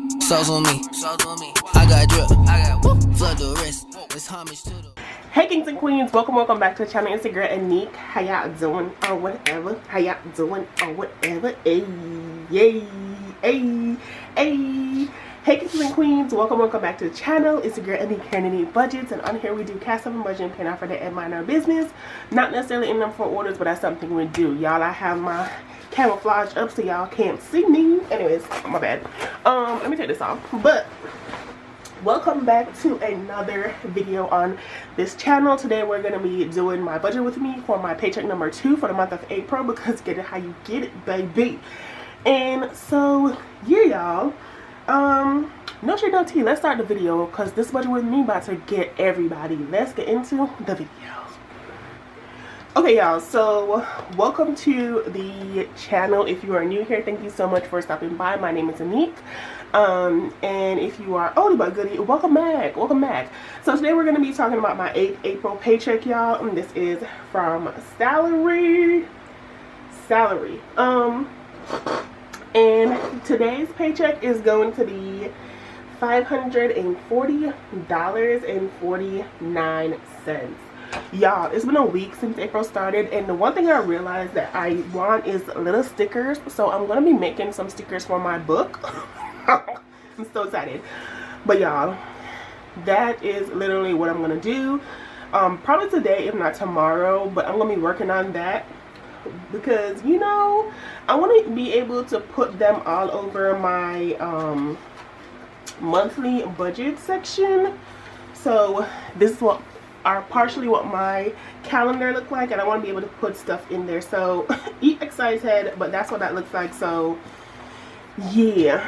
Sauce on me. I got drip. Flood the wrist. It's homage to the. Hey kings and queens, welcome back to the channel. It's your girl Anique. How y'all doing or whatever? How y'all doing or whatever? Hey, yay, hey, hey. Hey kings and queens, welcome back to the channel. It's your girl Anique here and Anique Budgets, and on here we do cash up and budget and paying off for the and minor business. Not necessarily in them for orders, but that's something we do. Y'all, I have my camouflage up so y'all can't see me. Anyways, my bad. Let me take this off. But welcome back to another video on this channel. Today we're going to be doing my budget with me for my paycheck number 2 for the month of April, because get it how you get it, baby. And so yeah, y'all, no shade, no tea. Let's start the video because this budget with me about to get everybody. Let's get into the video. Okay y'all, so welcome to the channel. If you are new here, thank you so much for stopping by. My name is Anique. And if you are oldie but goodie, welcome back. So today we're going to be talking about my 8th April paycheck, y'all, and this is from salary. And today's paycheck is going to be $540.49. Y'all, it's been a week since April started, and the one thing I realized that I want is little stickers, so I'm going to be making some stickers for my book. I'm so excited. But y'all, that is literally what I'm going to do. Probably today, if not tomorrow, but I'm going to be working on that because, you know, I want to be able to put them all over my monthly budget section. So this is what partially what my calendar look like, and I want to be able to put stuff in there. So eat exercise head, but that's what that looks like. So yeah,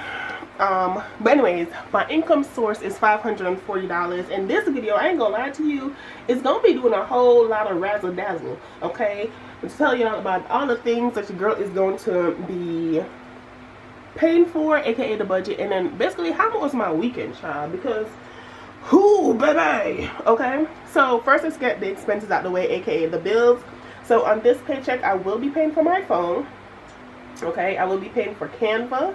but anyways, my income source is $540, and this video, I ain't gonna lie to you, it's gonna be doing a whole lot of razzle dazzle. Okay, I'm telling y'all about all the things that your girl is going to be paying for, aka the budget, and then basically how was my weekend, child, because whoo baby. Okay, so first let's get the expenses out the way, aka the bills. So on this paycheck I will be paying for my phone. Okay, I will be paying for Canva.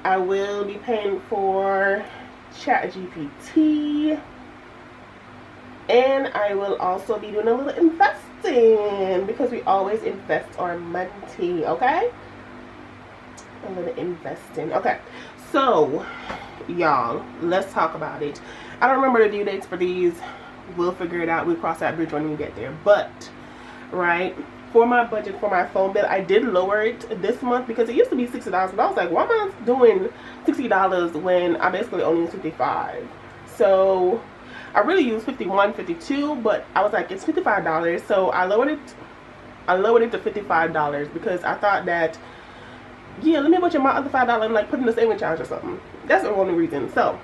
I will be paying for ChatGPT, and I will also be doing a little investing because we always invest our money. Okay, a little investing. Okay, so y'all, let's talk about it. I don't remember the due dates for these. We'll figure it out. We'll cross that bridge when we get there. But right, for my budget for my phone bill, I did lower it this month because it used to be $60, but I was like, why am I doing $60 when I basically only use $55? So I really use $51, $52, but I was like, it's $55, so I lowered it to $55 because I thought that, yeah, let me put my other $5 and like put in the saving charge or something. That's the only reason. So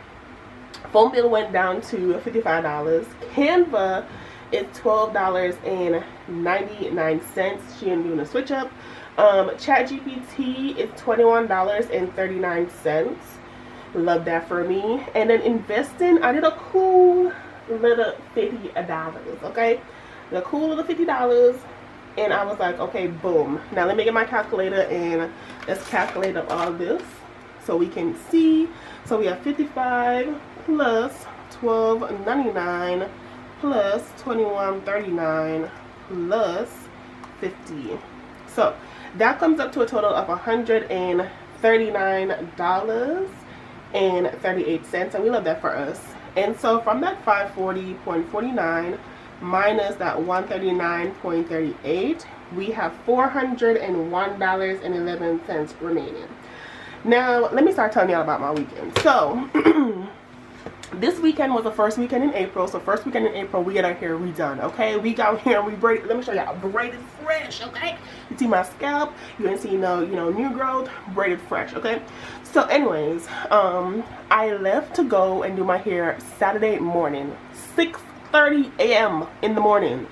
phone bill went down to $55. Canva is $12.99. She ain't doing a switch up. ChatGPT is $21.39. Love that for me. And then investing, I did a cool little $50. Okay, the cool little $50. And I was like, okay, boom. Now let me get my calculator and let's calculate up all this so we can see. So we have 55 plus $12.99 plus $21.39 plus 50. So that comes up to a total of $139.38, and we love that for us. And so from that 540.49 minus that 139.38, we have $401.11 remaining. Now let me start telling y'all about my weekend. So this weekend was the first weekend in April. So first weekend in April, we get our hair redone. Okay, we got hair, we braided. Let me show y'all, braided fresh. Okay, you see my scalp, you ain't see no, you know, new growth, braided fresh. Okay, so anyways, I left to go and do my hair Saturday morning, 6:30 a.m. in the morning.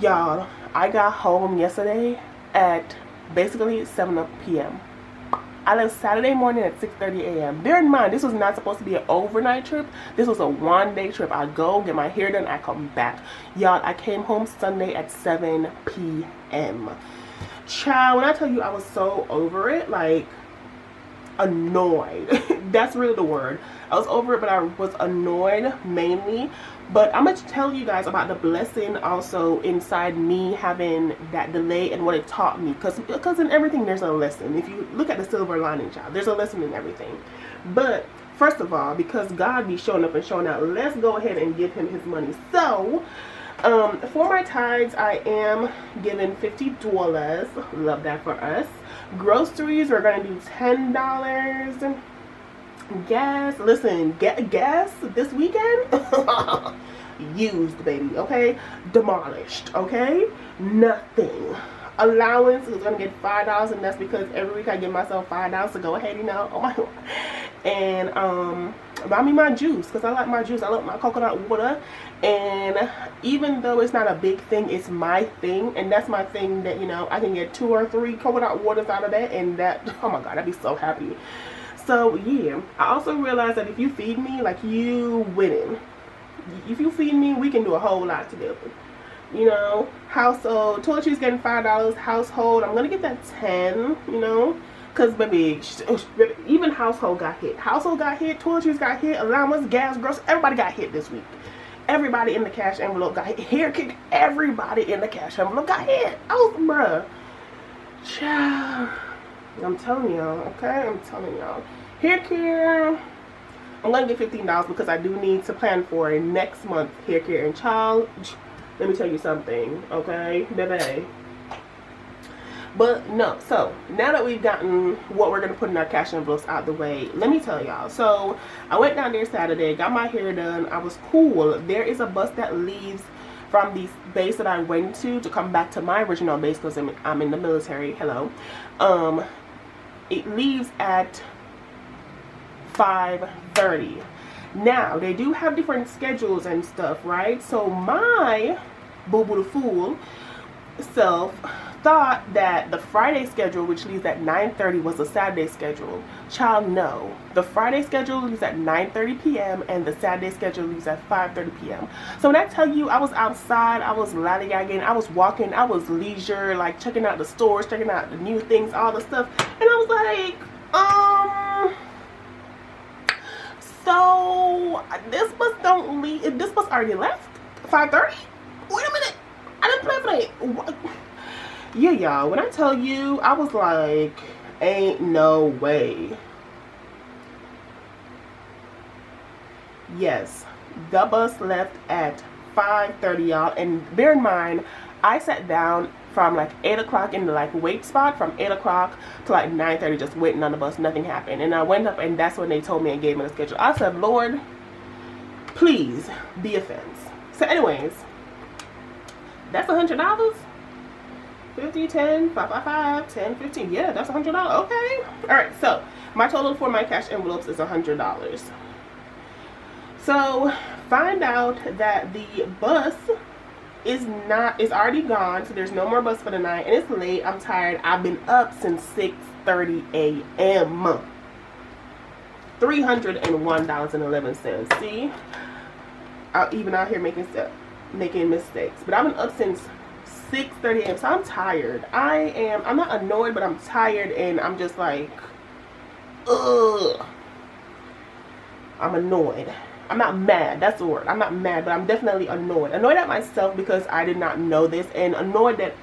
Y'all, I got home yesterday at basically 7 p.m. I left Saturday morning at 6:30 a.m. Bear in mind, this was not supposed to be an overnight trip. This was a one-day trip. I go, get my hair done, I come back. Y'all, I came home Sunday at 7 p.m. Child, when I tell you I was so over it, like, annoyed. That's really the word. I was over it, but I was annoyed mainly. But I'm going to tell you guys about the blessing also inside me having that delay and what it taught me. Because in everything there's a lesson. If you look at the silver lining, child, there's a lesson in everything. But first of all, because God be showing up and showing out, let's go ahead and give him his money. So for my tithes, I am giving $50. Love that for us. Groceries, we're going to do $10. Gas, listen, gas this weekend, used, baby, okay? Demolished, okay? Nothing. Allowance is going to get $5, and that's because every week I give myself $5 to go ahead, you know, oh my God. And buy me my juice, because I like my juice. I love my coconut water. And even though it's not a big thing, it's my thing, and that's my thing that, you know, I can get 2 or 3 coconut waters out of that, and that, oh my God, I'd be so happy. So yeah, I also realized that if you feed me, like, you winning. If you feed me, we can do a whole lot together. You know, household, toiletry's getting $5. Household, I'm gonna get that 10. You know, cause baby, even household got hit. Household got hit. Toiletries got hit. Allowance, gas, groceries, everybody got hit this week. Everybody in the cash envelope got hit. Hair kick, everybody in the cash envelope got hit. Oh, bruh, child. I'm telling y'all, okay? I'm telling y'all. Hair care, I'm going to get $15 because I do need to plan for next month hair care. And child, let me tell you something, okay, baby? But no, so now that we've gotten what we're going to put in our cash envelopes out the way, let me tell y'all. So I went down there Saturday, got my hair done. I was cool. There is a bus that leaves from the base that I went to come back to my original base because I'm in the military. Hello. It leaves at 5:30. Now they do have different schedules and stuff, right? So my boo-boo the fool self thought that the Friday schedule, which leaves at 9:30, was the Saturday schedule. Child, no. The Friday schedule leaves at 9:30 p.m. and the Saturday schedule leaves at 5:30 p.m. So when I tell you I was outside, I was lollygagging, I was walking, I was leisure, like checking out the stores, checking out the new things, all the stuff, and I was like, so this bus don't leave. This bus already left 5:30. Wait a minute, I didn't plan for that. Yeah, y'all, when I tell you, I was like, ain't no way. Yes, the bus left at 5:30, y'all. And bear in mind, I sat down from like 8 o'clock in the like wait spot, from 8 o'clock to like 9:30, just waiting on the bus. Nothing happened. And I went up, and that's when they told me and gave me the schedule. I said, Lord, please be a fence. So anyways, that's $100. 50, 10, 5, 5, 5, 10, 15. Yeah, that's $100. Okay. All right. So my total for my cash envelopes is $100. So find out that the bus is already gone. So there's no more bus for the night, and it's late. I'm tired. I've been up since 6:30 a.m. $301.11. See, I'm even out here making mistakes, but I've been up since 6:30 a.m. So I'm tired. I'm not annoyed, but I'm tired, and I'm just like, ugh. I'm annoyed. I'm not mad. That's the word. I'm not mad, but I'm definitely annoyed. Annoyed at myself because I did not know this, and annoyed that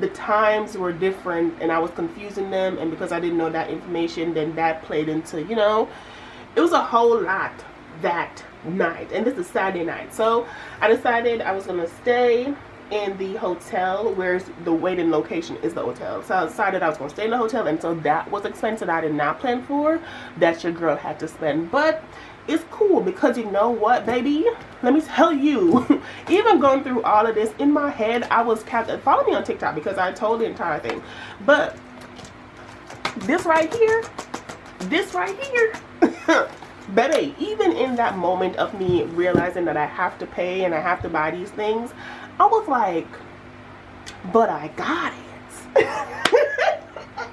the times were different and I was confusing them, and because I didn't know that information, then that played into, you know, it was a whole lot that night. And this is Saturday night. So I decided I was going to stay in the hotel where the waiting location is the hotel. So I decided I was going to stay in the hotel, and so that was expensive I did not plan for, that your girl had to spend. But it's cool because you know what, baby? Let me tell you, even going through all of this in my head, I was follow me on TikTok because I told the entire thing. But this right here, baby, even in that moment of me realizing that I have to pay and I have to buy these things, I was like, but I got it.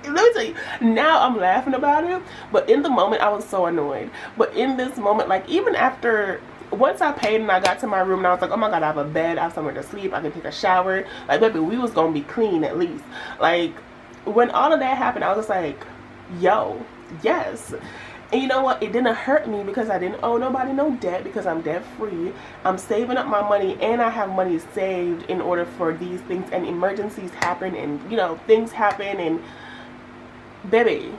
Let me tell you, now I'm laughing about it, but in the moment I was so annoyed. But in this moment, like, even after, once I paid and I got to my room and I was like, oh my God, I have a bed, I have somewhere to sleep, I can take a shower, like, baby, we was gonna be clean at least. Like, when all of that happened, I was just like, yo, Yes. And you know what? It didn't hurt me because I didn't owe nobody no debt because I'm debt free. I'm saving up my money and I have money saved in order for these things and emergencies happen and, you know, things happen. And baby,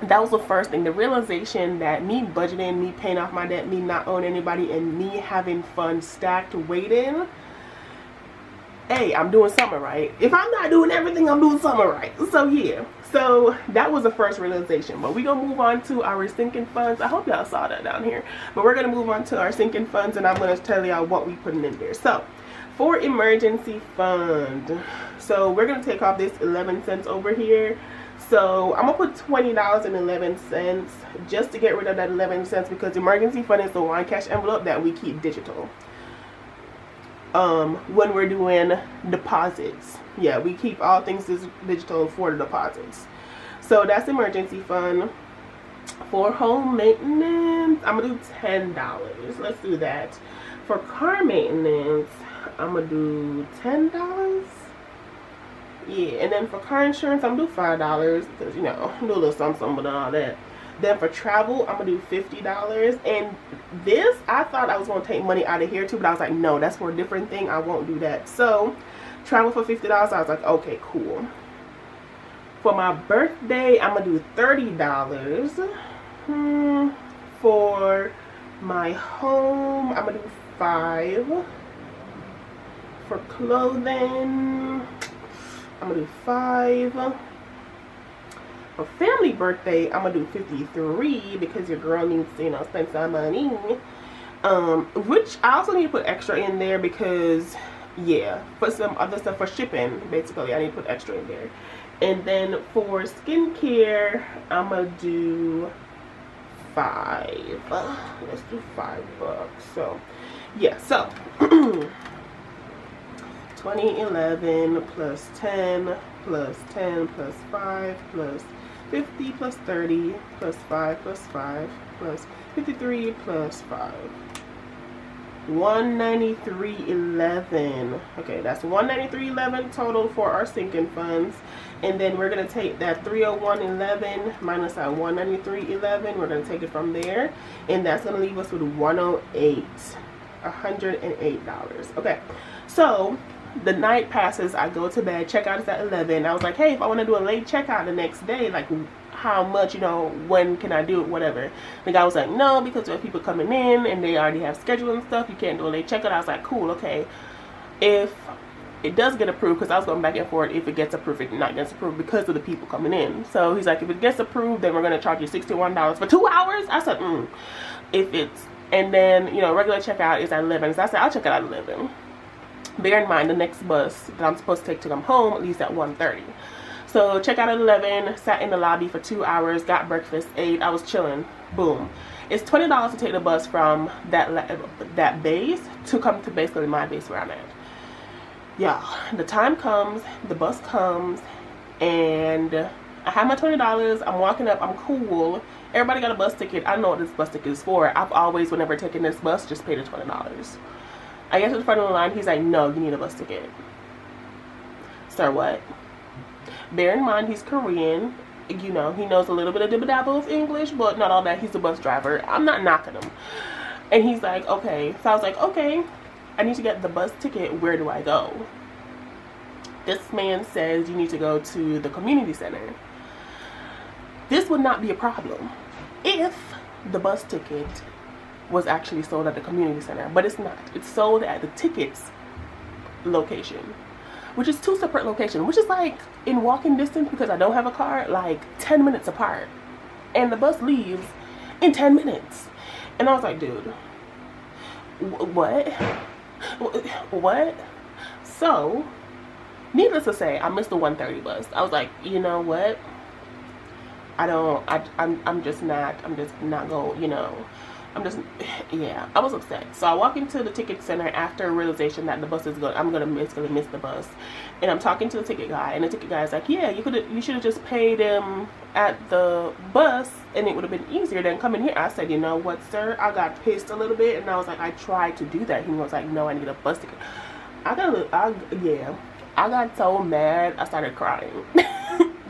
that was the first thing. The realization that me budgeting, me paying off my debt, me not owing anybody, and me having funds stacked waiting. Hey, I'm doing something right. If I'm not doing everything, I'm doing something right. So yeah. So that was the first realization. But we're going to move on to our sinking funds. I hope y'all saw that down here. But we're going to move on to our sinking funds, and I'm going to tell y'all what we putting in there. So for emergency fund, so we're going to take off this 11 cents over here. So I'm going to put $20.11 just to get rid of that 11 cents because emergency fund is the one cash envelope that we keep digital. When we're doing deposits, yeah, we keep all things digital for the deposits. So that's emergency fund. For home maintenance, I'm gonna do $10. Let's do that. For car maintenance, I'm gonna do $10. Yeah, and then for car insurance, I'm gonna do $5 because, you know, do a little something and all that. Then for travel, I'm gonna do $50. And this, I thought I was gonna take money out of here too, but I was like, no, that's for a different thing. I won't do that. So travel for $50. I was like, okay, cool. For my birthday, I'm gonna do $30. For my home, I'm gonna do $5. For clothing, I'm gonna do $5. For family birthday, I'm gonna do $53 because your girl needs to, you know, spend some money. Which I also need to put extra in there because, yeah, for some other stuff for shipping, basically, I need to put extra in there. And then for skincare, I'm gonna do $5. Let's do $5. So, yeah, so 2011 plus 10 plus 10 plus 5 plus 50 plus 30 plus 5 plus 5 plus 53 plus 5. 193.11. Okay, that's 193.11 total for our sinking funds. And then we're going to take that 301.11 minus our 193.11. We're going to take it from there. And that's going to leave us with $108. Okay, so the night passes, I go to bed, checkout is at 11. I was like, hey, if I want to do a late checkout the next day, like how much, you know, when can I do it, whatever. The guy was like, no, because there are people coming in and they already have schedule and stuff, you can't do a late checkout. I was like, cool, okay. If it does get approved, because I was going back and forth if it gets approved, if it not gets approved because of the people coming in. So he's like, if it gets approved, then we're going to charge you $61 for 2 hours. I said, if it's, and then, you know, regular checkout is at 11. So I said, I'll check it out at 11. Bear in mind, the next bus that I'm supposed to take to come home leaves at 1:30. So check out at 11, sat in the lobby for 2 hours, got breakfast, ate, I was chilling, boom. It's $20 to take the bus from that base to come to basically my base where I'm at. Yeah, the time comes, the bus comes, and I have my $20, I'm walking up, I'm cool. Everybody got a bus ticket. I don't know what this bus ticket is for. I've always, whenever taking this bus, just paid the $20. I get to the front of the line, he's like, no, you need a bus ticket. Sir, what? Bear in mind, he's Korean. You know, he knows a little bit of dibba-dabba of English, but not all that. He's a bus driver. I'm not knocking him. And he's like, okay. So I was like, okay, I need to get the bus ticket. Where do I go? This man says you need to go to the community center. This would not be a problem if the bus ticket was actually sold at the community center, but it's not. It's sold at the tickets location, which is 2 separate locations, which is like in walking distance, because I don't have a car, like 10 minutes apart, and the bus leaves in 10 minutes. And I was like, dude, what? So needless to say, I missed the 1:30 bus. I was like, you know what, I'm just not going, you know, yeah, I was upset. So I walk into the ticket center after a realization that the bus is going, I'm gonna miss the bus. And I'm talking to the ticket guy, and the ticket guy is like, yeah, you should have just paid him at the bus and it would have been easier than coming here. I said, you know what, sir, I got pissed a little bit, and I was like, I tried to do that. He was like, no, I need a bus ticket. I got so mad, I started crying.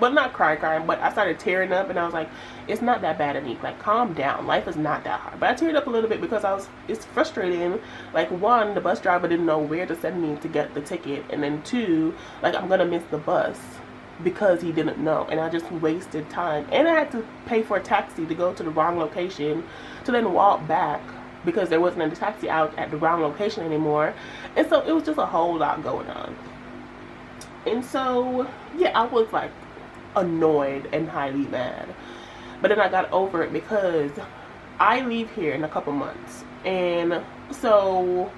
well, not crying, but I started tearing up, and I was like, it's not that bad, Anique. Like, calm down. Life is not that hard. But I teared up a little bit because it's frustrating. Like, one, the bus driver didn't know where to send me to get the ticket, and then two, like, I'm gonna miss the bus because he didn't know, and I just wasted time, and I had to pay for a taxi to go to the wrong location to then walk back because there wasn't a taxi out at the wrong location anymore. And so it was just a whole lot going on. And so yeah, I was like annoyed and highly mad, but then I got over it because I leave here in a couple months. And so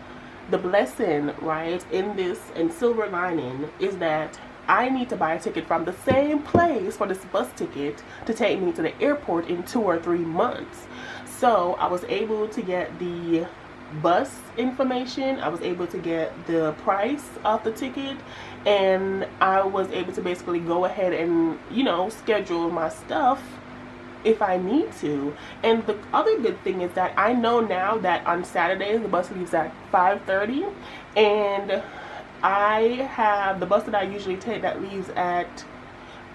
the blessing, right, in this, and silver lining, is that I need to buy a ticket from the same place for this bus ticket to take me to the airport in 2 or 3 months. So I was able to get the bus information, I was able to get the price of the ticket, and I was able to basically go ahead and, you know, schedule my stuff if I need to. And the other good thing is that I know now that on Saturdays the bus leaves at 5:30, and I have the bus that I usually take that leaves at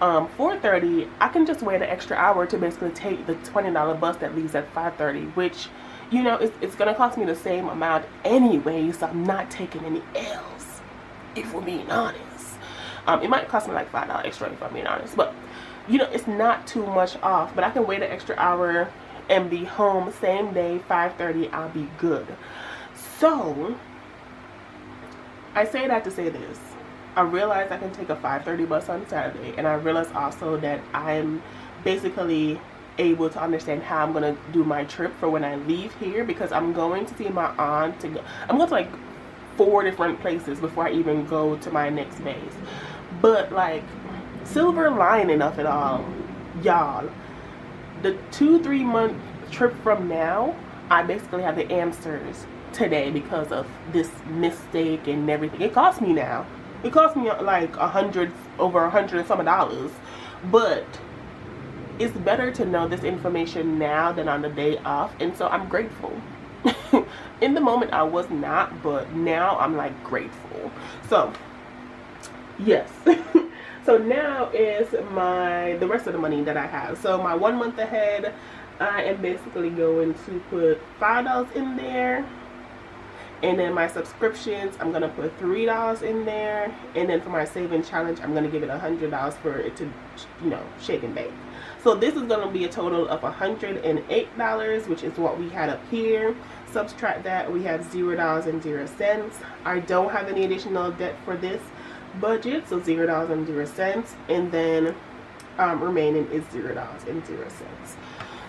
4:30. I can just wait an extra hour to basically take the $20 bus that leaves at 5:30, which, you know, it's gonna cost me the same amount anyway, so I'm not taking any L's, if we're being honest. It might cost me like $5 extra if I'm being honest, but you know, it's not too much off. But I can wait an extra hour and be home same day, 5:30. I'll be good. So I say that to say this. I realize I can take a 5:30 bus on Saturday, and I realize also that I'm basically able to understand how I'm gonna do my trip for when I leave here, because I'm going to see my aunt. I'm going to like 4 different places before I even go to my next base. But like, silver lining of it all, y'all, the 2-3 month trip from now, I basically have the answers today because of this mistake and everything. It cost me now. It cost me like over $100 and some dollars, but it's better to know this information now than on the day off, and so I'm grateful. In the moment I was not, but now I'm like grateful. So yes. So now is the rest of the money that I have. So my 1 month ahead, I am basically going to put $5 in there. And then my subscriptions, I'm going to put $3 in there. And then for my saving challenge, I'm going to give it $100 for it to, you know, shake and bake. So this is going to be a total of $108, which is what we had up here. Subtract that, we have $0.00. I don't have any additional debt for this budget, so $0.00. And then remaining is $0.00.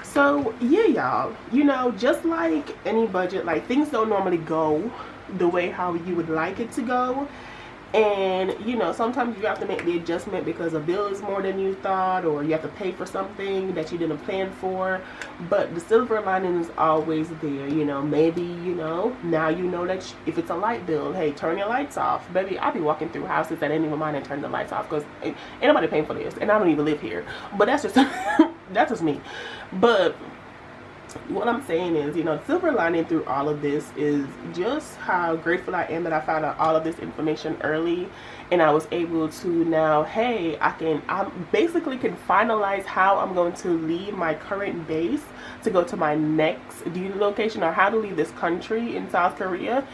So yeah, y'all, you know, just like any budget, like things don't normally go the way how you would like it to go. And you know, sometimes you have to make the adjustment because a bill is more than you thought, or you have to pay for something that you didn't plan for. But the silver lining is always there. You know, maybe, you know, now you know that if it's a light bill, hey, turn your lights off. Baby, I'll be walking through houses that ain't even mind and turn the lights off because ain't nobody paying for this, and I don't even live here. But that's just that's just me. But what I'm saying is, you know, the silver lining through all of this is just how grateful I am that I found out all of this information early, and I was able to now, hey, I basically can finalize how I'm going to leave my current base to go to my next duty location, or how to leave this country in South Korea.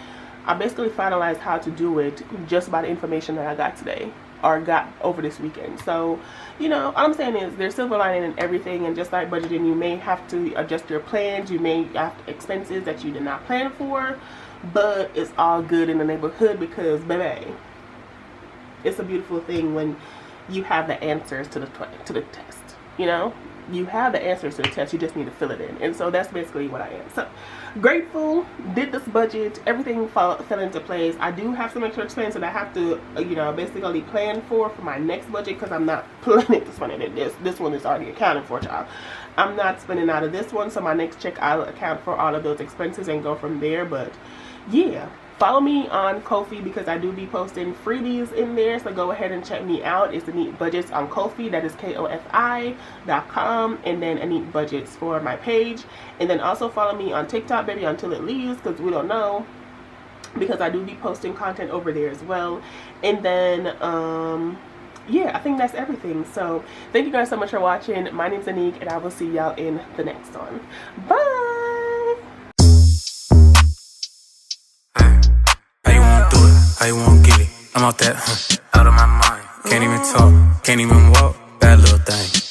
I basically finalized how to do it just by the information that I got today, or got over this weekend. So, you know, all I'm saying is there's silver lining in everything, and just like budgeting, you may have to adjust your plans, you may have expenses that you did not plan for, but it's all good in the neighborhood because, baby, it's a beautiful thing when you have the answers to the test. You know, you have the answers to the test, you just need to fill it in. And so that's basically what I am. So grateful, did this budget, everything fell into place. I do have some extra expenses that I have to, you know, basically plan for my next budget, because I'm not planning to spend it in this one is already accounted for, child. I'm not spending out of this one, so my next check I'll account for all of those expenses and go from there. But yeah, follow me on Ko-fi because I do be posting freebies in there, so go ahead and check me out. It's Anique Budgets on Ko-fi, that is kofi.com, and then Anique Budgets for my page. And then also follow me on TikTok, baby, until it leaves, because we don't know, because I do be posting content over there as well. And then yeah, I think that's everything. So thank you guys so much for watching. My name's Anique, and I will see y'all in the next one. Bye. How you wanna do it? How you wanna get it? I'm out that, out of my mind. Can't even talk, can't even walk. Bad little thing.